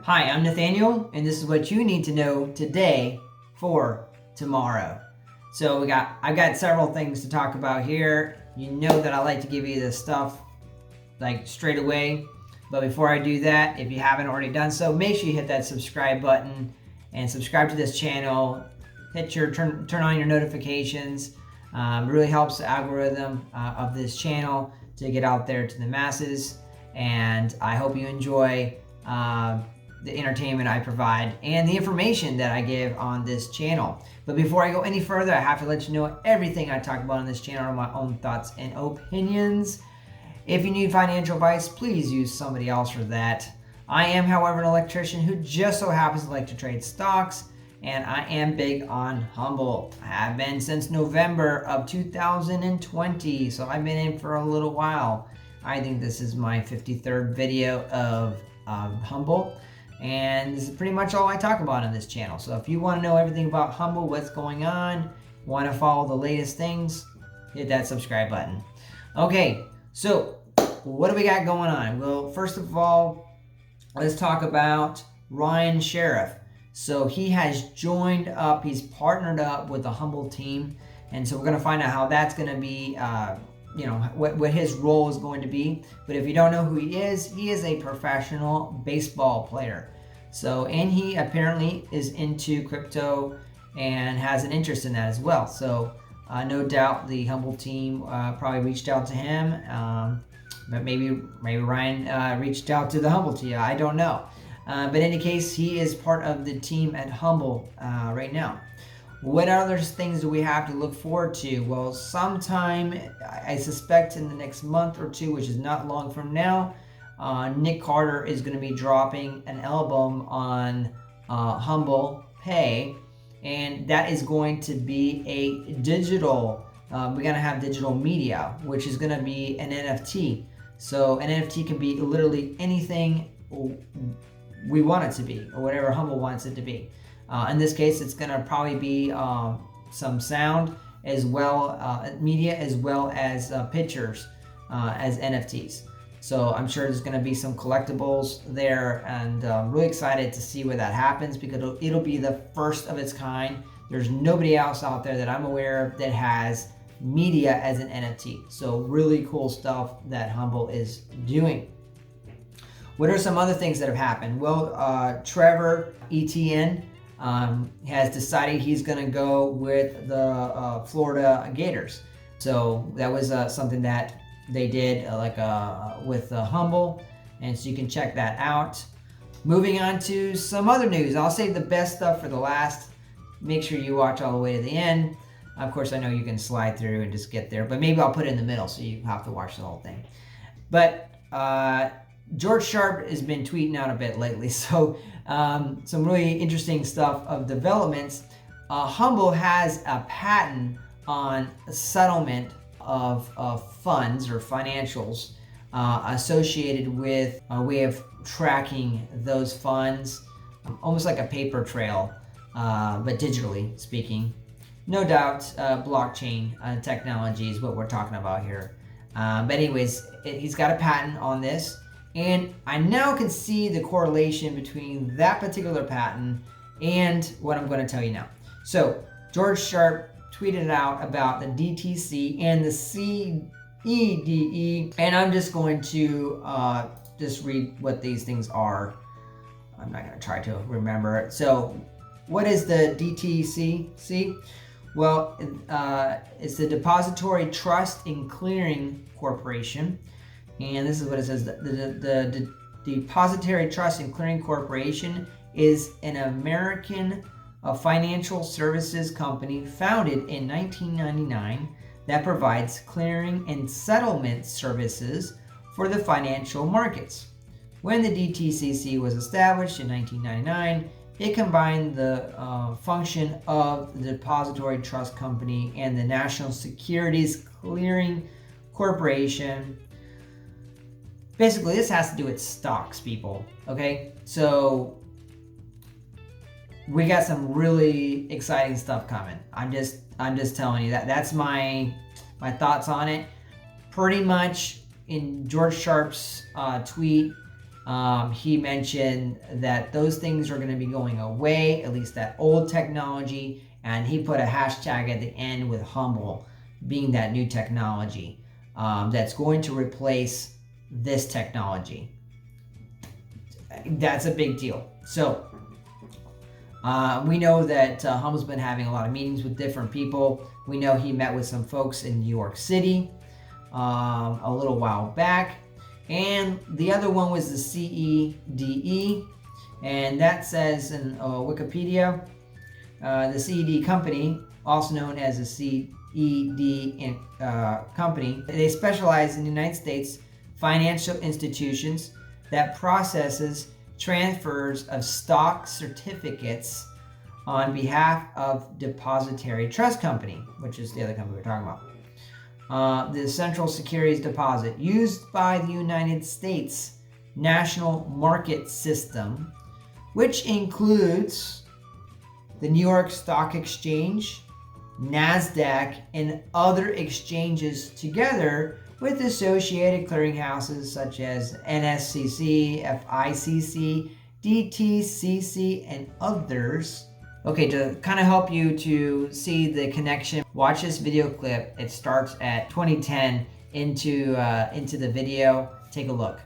Hi, I'm Nathaniel, and this is what you need to know today for tomorrow. So I've got several things to talk about here. You know that I like to give you this stuff like straight away. But before I do that, if you haven't already done so, make sure you hit that subscribe button and subscribe to this channel. Turn on your notifications. It really helps the algorithm of this channel to get out there to the masses. And I hope you enjoy the entertainment I provide and the information that I give on this channel. But before I go any further, I have to let you know everything I talk about on this channel are my own thoughts and opinions. If you need financial advice, please use somebody else for that. I am, however, an electrician who just so happens to like to trade stocks, and I am big on HUMBL. I have been since November of 2020, so I've been in for a little while. I think this is my 53rd video of HUMBL, and this is pretty much all I talk about on this channel. So if you want to know everything about HUMBL, what's going on, want to follow the latest things, hit that subscribe button. Okay, so what do we got going on? Well, first of all, let's talk about Ryan Sheriff. So he has joined up, he's partnered up with the HUMBL team, and so we're going to find out how that's going to be, what his role is going to be. But if you don't know who he is a professional baseball player. So, and he apparently is into crypto and has an interest in that as well. So no doubt the HUMBL team probably reached out to him, but maybe Ryan reached out to the HUMBL team. I don't know. But in any case, he is part of the team at HUMBL right now. What other things do we have to look forward to? Well, sometime, I suspect in the next month or two, which is not long from now, Nick Carter is going to be dropping an album on HUMBL Pay, and that is going to be a digital, we're going to have digital media, which is going to be an NFT. So an NFT can be literally anything we want it to be, or whatever HUMBL wants it to be. In this case, it's going to probably be some sound as well, media as well as pictures as NFTs. So I'm sure there's going to be some collectibles there, and really excited to see where that happens, because it'll be the first of its kind. There's nobody else out there that I'm aware of that has media as an NFT. So really cool stuff that HUMBL is doing. What are some other things that have happened? Well, Trevor Etienne has decided he's going to go with the Florida Gators. So that was something that they did with HUMBL, and so you can check that out. Moving on to some other news. I'll save the best stuff for the last. Make sure you watch all the way to the end. Of course, I know you can slide through and just get there, but maybe I'll put it in the middle so you have to watch the whole thing. But George Sharp has been tweeting out a bit lately, so some really interesting stuff of developments. HUMBL has a patent on settlement of funds or financials associated with a way of tracking those funds, almost like a paper trail, but digitally speaking. No doubt, blockchain technology is what we're talking about here. But anyways, he's got a patent on this. And I now can see the correlation between that particular patent and what I'm going to tell you now. So George Sharp tweeted out about the DTC and the CEDE, and I'm just going to just read what these things are. I'm not going to try to remember it. So what is the DTC? Well, it's the Depository Trust and Clearing Corporation. And this is what it says. The Depository Trust and Clearing Corporation is an American financial services company founded in 1999 that provides clearing and settlement services for the financial markets. When the DTCC was established in 1999, it combined the function of the Depository Trust Company and the National Securities Clearing Corporation. Basically, this has to do with stocks, people. Okay, so we got some really exciting stuff coming. I'm just telling you that. That's my thoughts on it. Pretty much in George Sharp's tweet, he mentioned that those things are going to be going away, at least that old technology, and he put a hashtag at the end with HUMBL being that new technology that's going to replace this technology. That's a big deal. So we know that HUMBL's been having a lot of meetings with different people. We know he met with some folks in New York City a little while back. And the other one was the CEDE. And that says in Wikipedia, the CED company, also known as the CED company, they specialize in the United States financial institutions that processes transfers of stock certificates on behalf of Depository Trust Company, which is the other company we're talking about. The Central Securities Deposit used by the United States National Market System, which includes the New York Stock Exchange, NASDAQ, and other exchanges together with associated clearinghouses such as NSCC, FICC, DTCC, and others. Okay, to kind of help you to see the connection, watch this video clip. It starts at 2010 into the video. Take a look.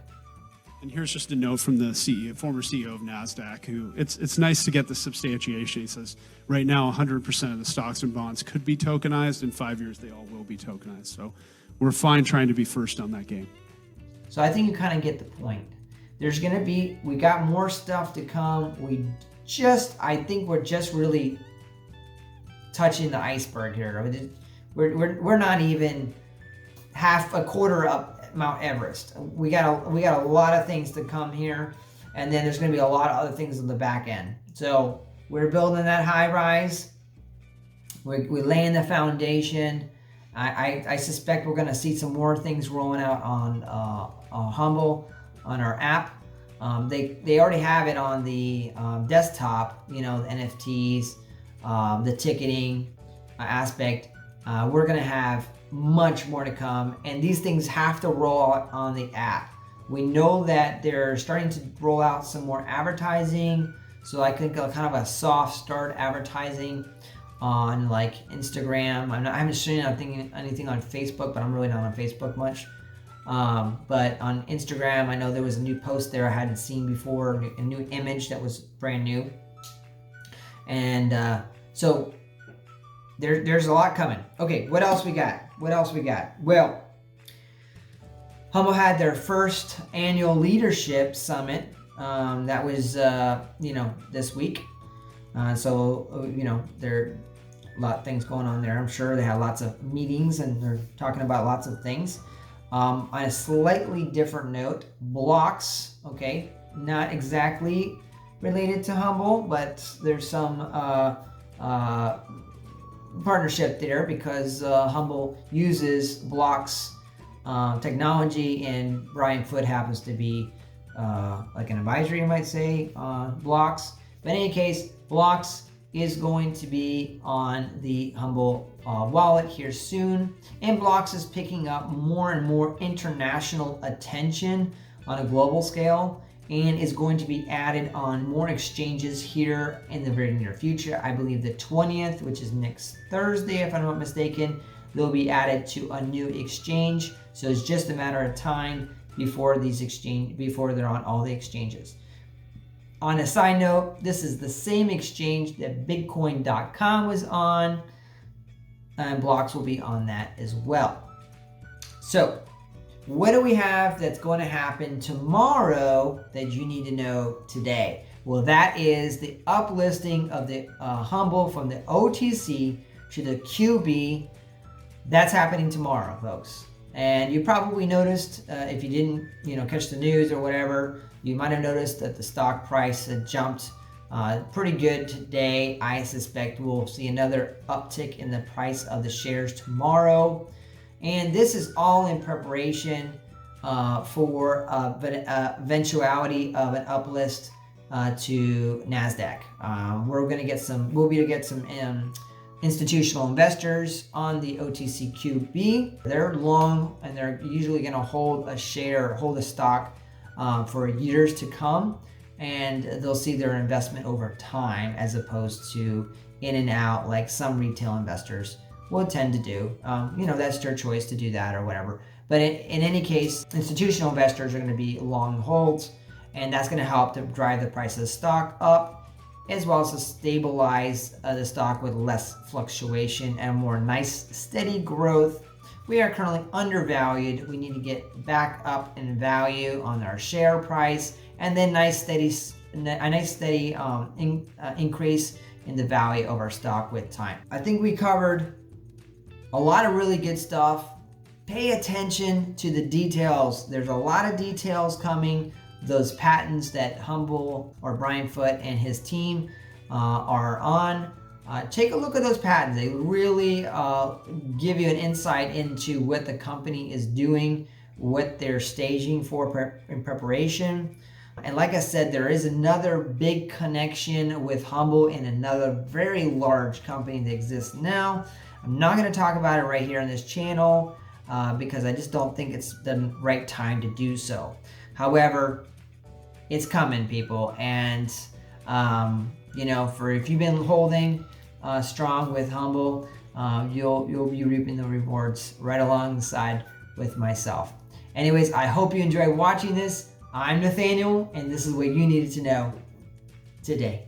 And here's just a note from the former CEO of NASDAQ, who it's nice to get the substantiation. He says, right now, 100% of the stocks and bonds could be tokenized. In 5 years, they all will be tokenized. So we're fine trying to be first on that game. So I think you kind of get the point. We got more stuff to come. I think we're just really touching the iceberg here. We're not even a quarter up Mount Everest. We got a lot of things to come here, and then there's going to be a lot of other things on the back end. So we're building that high rise. We're laying the foundation. I suspect we're going to see some more things rolling out on HUMBL on our app. They already have it on the desktop, the NFTs, the ticketing aspect. We're going to have much more to come, and these things have to roll out on the app. We know that they're starting to roll out some more advertising, so I think kind of a soft start advertising on like Instagram. I haven't seen anything on Facebook, but I'm really not on Facebook much. But on Instagram, I know there was a new post there I hadn't seen before, a new image that was brand new. And so there's a lot coming. Okay, what else we got? Well, HUMBL had their first annual leadership summit. That was, this week. There are a lot of things going on there. I'm sure they had lots of meetings and they're talking about lots of things. On a slightly different note, blocks, okay, not exactly related to HUMBL, but there's some partnership there because HUMBL uses blocks technology, and Brian Foote happens to be like an advisor, you might say, on blocks. But in any case, blocks is going to be on the HUMBL wallet here soon, and blocks is picking up more and more international attention on a global scale, and is going to be added on more exchanges here in the very near future. I believe the 20th, which is next Thursday, if I'm not mistaken, they'll be added to a new exchange. So it's just a matter of time before they're on all the exchanges. On a side note, this is the same exchange that Bitcoin.com was on, and blocks will be on that as well. So what do we have that's going to happen tomorrow that you need to know today? Well, that is the uplisting of the HUMBL from the OTC to the QB. That's happening tomorrow, folks. And you probably noticed, if you didn't, catch the news or whatever, you might have noticed that the stock price had jumped pretty good today. I suspect we'll see another uptick in the price of the shares tomorrow. And this is all in preparation for eventuality of an uplist to NASDAQ. We'll be to get some institutional investors on the OTCQB. They're long, and they're usually going to hold a stock for years to come, and they'll see their investment over time as opposed to in and out like some retail investors will tend to do. That's their choice to do that or whatever. But in any case, institutional investors are going to be long holds, and that's going to help to drive the price of the stock up, as well as to stabilize the stock with less fluctuation and more nice steady growth. We are currently undervalued. We need to get back up in value on our share price, and then a nice steady increase in the value of our stock with time. I think we covered a lot of really good stuff. Pay attention to the details. There's a lot of details coming. Those patents that HUMBL or Brian Foote and his team are on. Take a look at those patents. They really give you an insight into what the company is doing, what they're staging for in preparation. And like I said, there is another big connection with HUMBL and another very large company that exists now. I'm not going to talk about it right here on this channel because I just don't think it's the right time to do so. However, it's coming, people, and if you've been holding strong with HUMBL, you'll be reaping the rewards right alongside with myself. Anyways, I hope you enjoy watching this. I'm Nathaniel, and this is what you needed to know today.